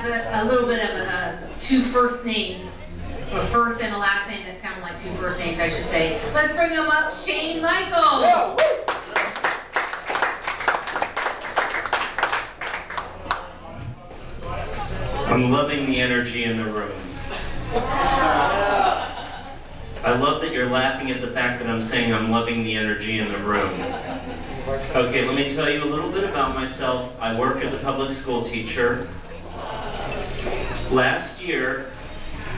a little bit of two first names, or first and a last name that sound like two first names, I should say. Let's bring them up, Shayne Michael. I'm loving the energy in the room. I love that you're laughing at the fact that I'm saying I'm loving the energy in the room. Okay, let me tell you a little bit about myself. I work as a public school teacher. Last year,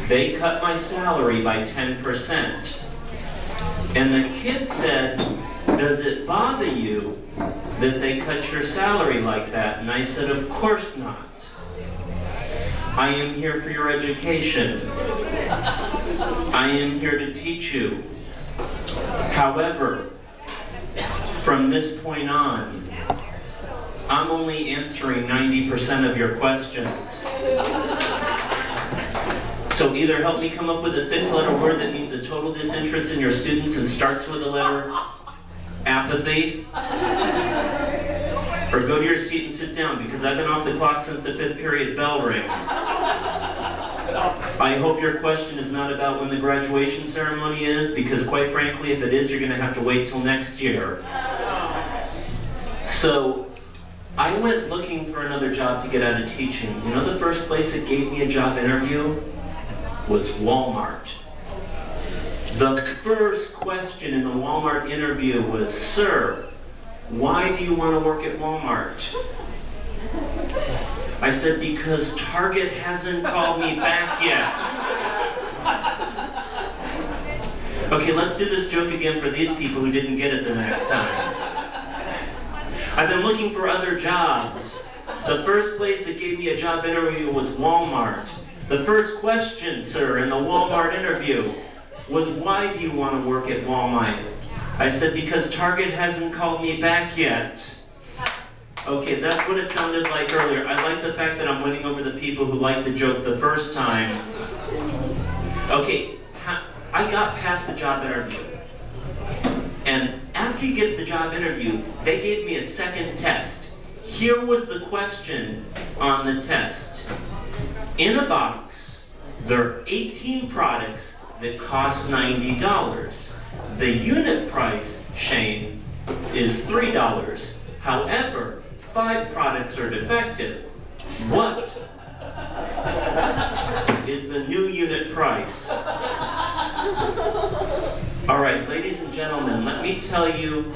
they cut my salary by 10%. And the kid said, "Does it bother you that they cut your salary like that?" And I said, "Of course not. I am here for your education. I am here to teach you. However, from this point on, I'm only answering 90% of your questions. So either help me come up with a six-letter word that means a total disinterest in your students and starts with the letter apathy, or go to your seat and sit down, because I've been off the clock since the 5th period bell rang. I hope your question is not about when the graduation ceremony is, because quite frankly, if it is, you're going to have to wait till next year." So I went looking for another job to get out of teaching. You know, the first place that gave me a job interview was Walmart. The first question in the Walmart interview was, "Sir, why do you want to work at Walmart?" I said, "Because Target hasn't called me back yet." Okay, let's do this joke again for these people who didn't get it the next time. I've been looking for other jobs. The first place that gave me a job interview was Walmart. The first question, sir, in the Walmart interview was, "Why do you want to work at Walmart?" I said, "Because Target hasn't called me back yet." Okay, that's what it sounded like earlier. I like the fact that I'm winning over the people who liked the joke the first time. Okay, I got past the job interview. And after you get the job interview, they gave me a second test. Here was the question on the test. In a box, there are 18 products that cost $90. The unit price, Shayne, is $3. However, 5 products are defective. What is the new unit price? All right, ladies and gentlemen, let me tell you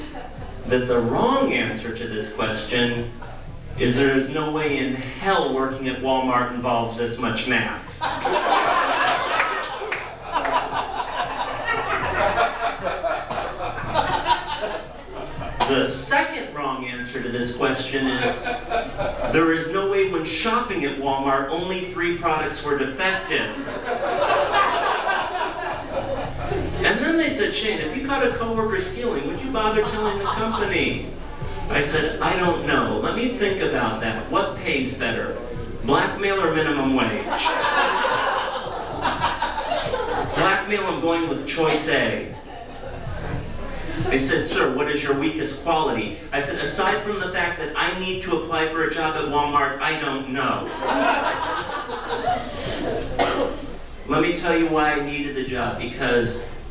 that the wrong answer to this question is there is no way in hell working at Walmart involves this much math. The second wrong answer to this question is there is no way when shopping at Walmart only 3 products were defective. And then they said, "Shayne, if you caught a coworker stealing, would you bother telling the company?" I said, "I don't know. Let me think about that. What pays better, blackmail or minimum wage?" Blackmail, I'm going with choice A. They said, "Sir, what is your weakest quality?" I said, "Aside from the fact that I need to apply for a job at Walmart, I don't know." Let me tell you why I needed the job. Because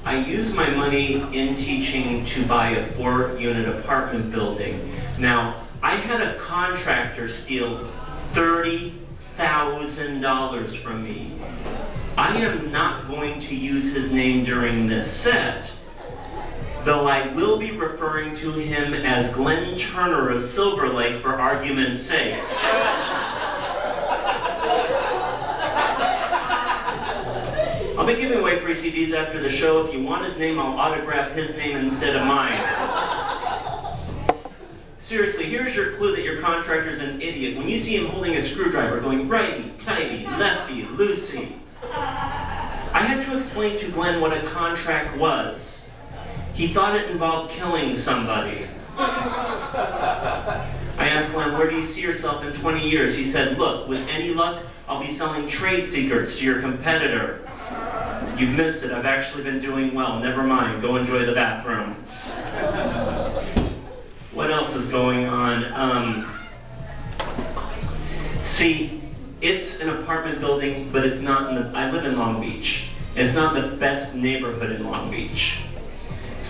I used my money in teaching to buy a 4-unit apartment building. Now, I had a contractor steal $30,000 from me. I am not going to use his name during this set, though I will be referring to him as Glenn Turner of Silver Lake for argument's sake. I'll be giving away free CDs after the show. If you want his name, I'll autograph his name instead of mine. Seriously, here's your clue that your contractor's an idiot. When you see him holding a screwdriver going righty, tighty, lefty, loosey. I had to explain to Glenn what a contract was. He thought it involved killing somebody. I asked Glenn, "Where do you see yourself in 20 years? He said, "Look, with any luck, I'll be selling trade secrets to your competitor." You've missed it. I've actually been doing well. Never mind. Go enjoy the bathroom. What else is going on? See, it's an apartment building, but it's not in the, I live in Long Beach. And it's not the best neighborhood in Long Beach.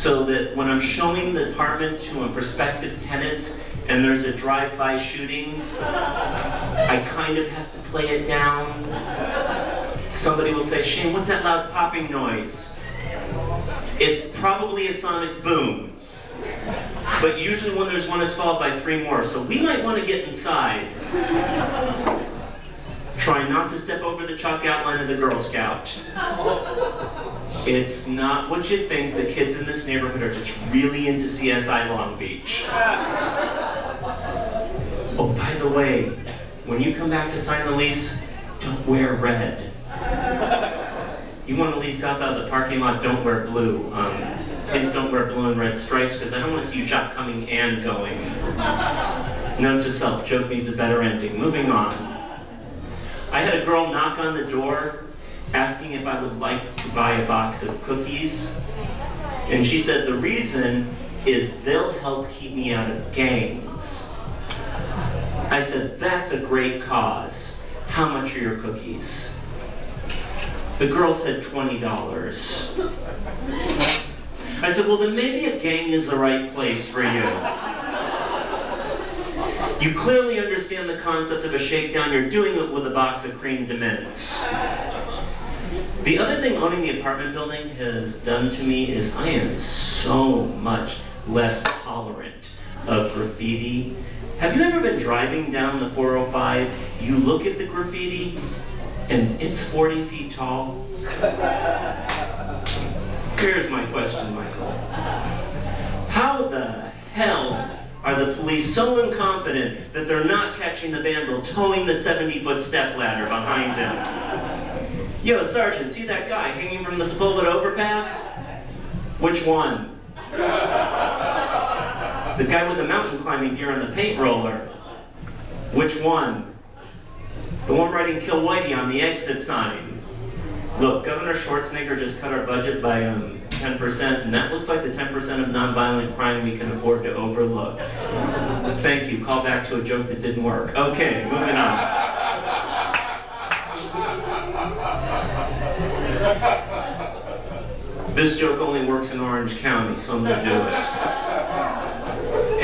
So that when I'm showing the apartment to a prospective tenant and there's a drive-by shooting, I kind of have to play it down. Somebody will say, Shayne, what's that loud popping noise? It's probably a sonic boom. But usually when there's one, it's followed by 3 more. So we might want to get inside. Try not to step over the chalk outline of the Girl Scout. It's not what you think. The kids in this neighborhood are just really into CSI Long Beach. Oh, by the way, when you come back to sign the lease, don't wear red. You want to lease out of the parking lot, don't wear blue. Kids don't wear blue and red stripes because I don't want to see you jock coming and going. Note to self, joke needs a better ending. Moving on. I had a girl knock on the door asking if I would like to buy a box of cookies. And she said the reason is they'll help keep me out of gangs. I said, that's a great cause. How much are your cookies? The girl said $20. I said, well, then maybe a gang is the right place for you. You clearly understand the concept of a shakedown. You're doing it with a box of cream de mints. The other thing owning the apartment building has done to me is I am so much less tolerant of graffiti. Have you ever been driving down the 405, you look at the graffiti, and it's 40 feet tall? Here's my question, Michael. How the hell are the police so incompetent that they're not catching the vandal towing the 70-foot stepladder behind him? Yo, Sergeant, see that guy hanging from the Sepulveda overpass? Which one? The guy with the mountain climbing gear and the paint roller. Which one? The one writing Kill Whitey on the exit sign. Look, Governor Schwarzenegger just cut our budget by 10%, and that looks like the 10% of nonviolent crime we can afford to overlook. Thank you. Call back to a joke that didn't work. Okay, moving on. This joke only works in Orange County, so I'm going to do it.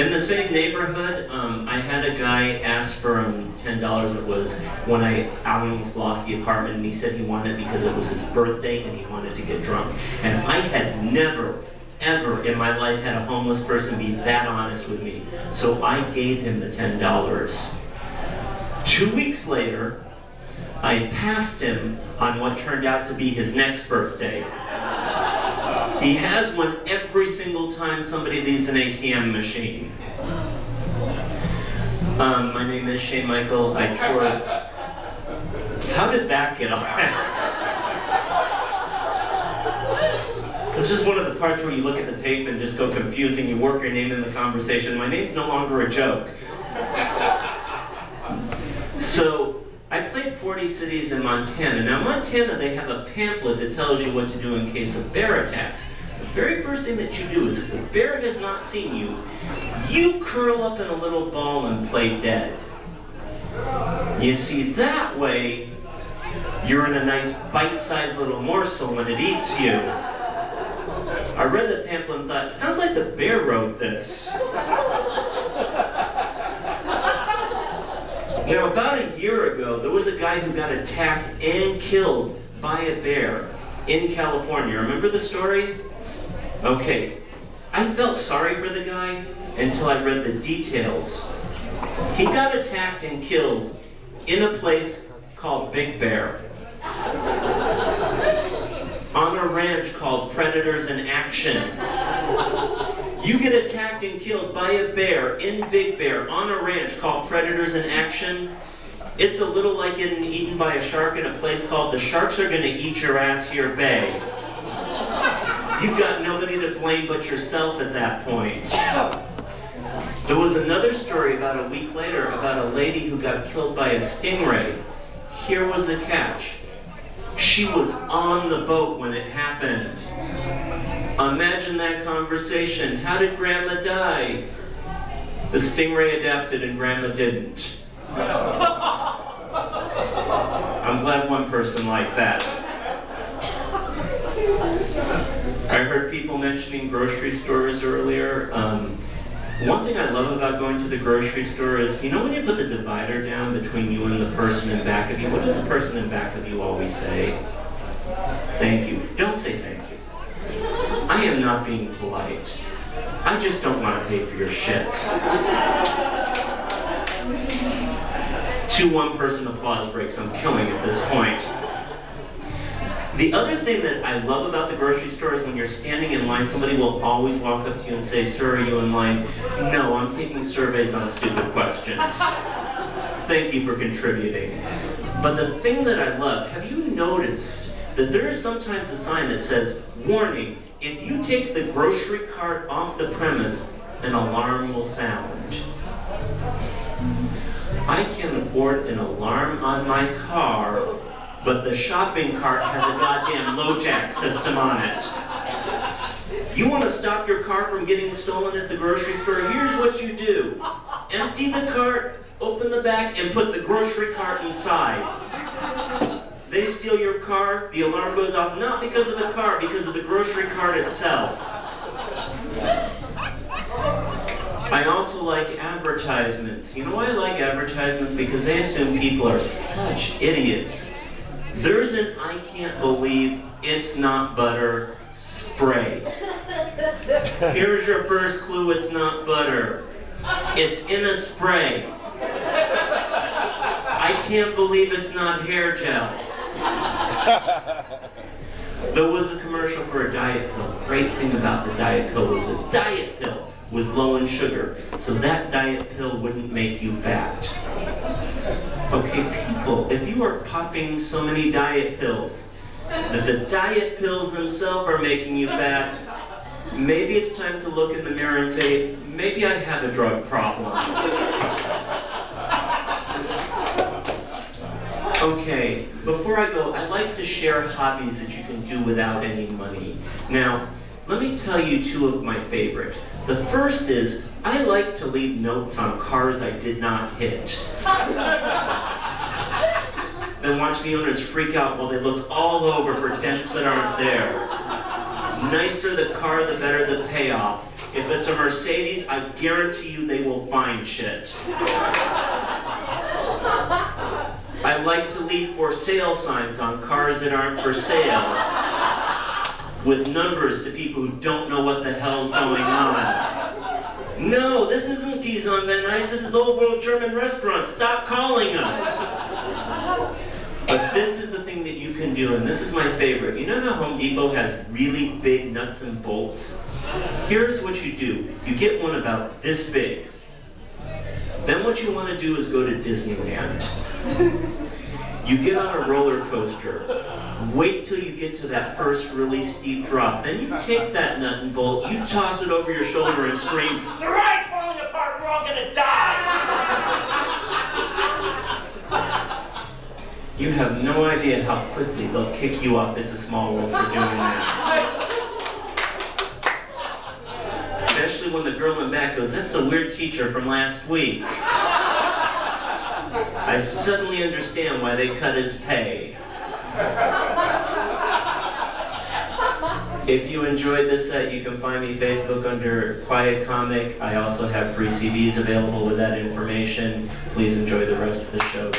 In the same neighborhood, I had a guy ask for $10. It was when I almost lost the apartment, and he said he wanted it because it was his birthday and he wanted to get drunk. And I had never, ever in my life had a homeless person be that honest with me. So I gave him the $10. 2 weeks later, I passed him on what turned out to be his next birthday. He has one every single time somebody leaves an ATM machine. My name is Shayne Michael. I tore it. How did that get on? It's just one of the parts where you look at the tape and just go confused and you work your name in the conversation. My name's no longer a joke. So, I played 40 cities in Montana. Now, Montana, they have a pamphlet that tells you what to do in case of bear attacks. The very first thing that you do is, if the bear has not seen you, you curl up in a little ball and play dead. You see, that way, you're in a nice bite-sized little morsel when it eats you. I read the pamphlet and thought, sounds like the bear wrote this. Now, about a year ago, there was a guy who got attacked and killed by a bear in California. Remember the story? Okay. I felt sorry for the guy until I read the details. He got attacked and killed in a place called Big Bear, on a ranch called Predators in Action. You get attacked and killed by a bear in Big Bear on a ranch called Predators in Action. It's a little like getting eaten by a shark in a place called The Sharks Are Gonna Eat Your Ass Here Bay. You've got nobody to blame but yourself at that point. There was another story about a week later about a lady who got killed by a stingray. Here was the catch. She was on the boat when it happened. Imagine that conversation. How did Grandma die? The stingray adapted and Grandma didn't. I'm glad one person liked that. I heard people mentioning grocery stores earlier. One thing I love about going to the grocery store is, you know when you put the divider down between you and the person in back of you, what does the person in back of you always say? Thank you. Don't say thank you. I am not being polite. I just don't want to pay for your shit. 2 one-person applause breaks. I'm killing at this point. The other thing that I love about the grocery store is when you're standing in line, somebody will always walk up to you and say, "Sir, are you in line?" "No, I'm taking surveys on stupid questions." Thank you for contributing. But the thing that I love, have you noticed that there is sometimes a sign that says, "Warning, if you take the grocery cart off the premise, an alarm will sound." I can afford an alarm on my car, but the shopping cart has a goddamn LoJack system on it. You want to stop your car from getting stolen at the grocery store? Here's what you do. Empty the cart, open the back, and put the grocery cart inside. They steal your car, the alarm goes off, not because of the car, because of the grocery cart itself. I also like advertisements. You know why I like advertisements? Because they assume people are such idiots. There's an "I can't believe it's not butter" spray. Here's your first clue, it's not butter. It's in a spray. I can't believe it's not hair gel. There was a commercial for a diet pill. The great thing about the diet pill was the diet pill was low in sugar, so that diet pill wouldn't make you fat. Okay, people, if you are popping so many diet pills that the diet pills themselves are making you fat, maybe it's time to look in the mirror and say, maybe I have a drug problem. Okay, before I go, I'd like to share hobbies that you can do without any money. Now, let me tell you 2 of my favorites. The first is, I like to leave notes on cars I did not hit. Then watch the owners freak out while they look all over for dents that aren't there. Nicer the car, the better the payoff. If it's a Mercedes, I guarantee you they will find shit. I like to leave for sale signs on cars that aren't for sale, with numbers to people who don't know what the hell's going on. No, this isn't Keys on Van Nuys, this is Old World German Restaurant. Stop calling us. But this is the thing that you can do, and this is my favorite. You know how Home Depot has really big nuts and bolts? Here's what you do. You get one about this big. Then what you want to do is go to Disneyland. You get on a roller coaster. Wait till you get to that first really steep drop. Then you take that nut and bolt, you toss it over your shoulder and scream, "The ride's falling apart, we're all gonna die!" You have no idea how quickly they'll kick you off It's a Small World for doing that. Especially when the girl in the back goes, "That's the weird teacher from last week." I suddenly understand why they cut his pay. If you enjoyed this set, you can find me Facebook under Quiet Comic. I also have free CDs available with that information. Please enjoy the rest of the show.